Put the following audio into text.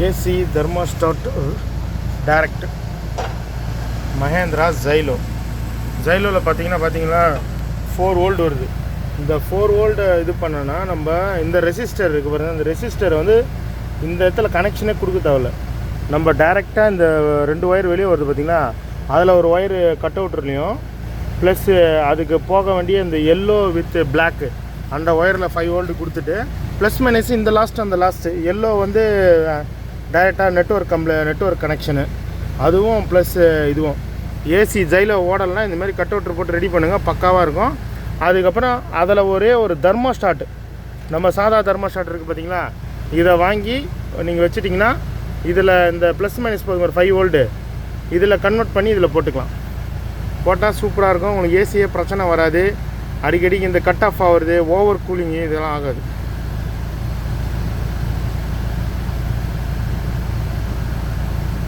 AC thermostat direct Mahindra ஜைலோவில் பார்த்தீங்கன்னா 4 volt வருது. இந்த 4 வோல்ட்டை இது பண்ணோன்னா நம்ம இந்த ரெசிஸ்டர் இருக்குது பாருங்கள், இந்த ரெசிஸ்டர் வந்து இந்த இடத்துல கனெக்ஷனே கொடுக்க தேவையில்ல. நம்ம டைரெக்டாக இந்த 2 ஒயர் வெளியே வருது பார்த்திங்களா, அதில் ஒரு ஒயரு கட் அவுட்லேயும் ப்ளஸ்ஸு அதுக்கு போக வேண்டிய இந்த எல்லோ வித் பிளாக்கு அந்த ஒயரில் 5 வோல்ட் கொடுத்துட்டு ப்ளஸ் மைனஸ் இந்த அந்த லாஸ்ட்டு எல்லோ வந்து டைரெக்டாக நெட்வொர்க் கனெக்ஷனு அதுவும் ப்ளஸ்ஸு இதுவும் ஏசி ஜைலோ ஓடலாம் இந்தமாதிரி கட் அவுட்ரு போட்டு ரெடி பண்ணுங்கள், பக்காவாக இருக்கும். அதுக்கப்புறம் அதில் ஒரே ஒரு தெர்மோஸ்டாட், நம்ம சாதா தெர்மோஸ்டாட் இருக்குது பார்த்தீங்களா, இதை வாங்கி நீங்கள் வச்சுட்டிங்கன்னா இதில் இந்த ப்ளஸ் மைனஸ் போதும் ஒரு 5 வோல்ட்டு இதில் கன்வெர்ட் பண்ணி இதில் போட்டால் சூப்பராக இருக்கும். உங்களுக்கு ஏசியே பிரச்சனை வராது, அடிக்கடிக்கு இந்த கட் ஆஃப் ஆகுறது, ஓவர் கூலிங்கு இதெல்லாம் ஆகாது.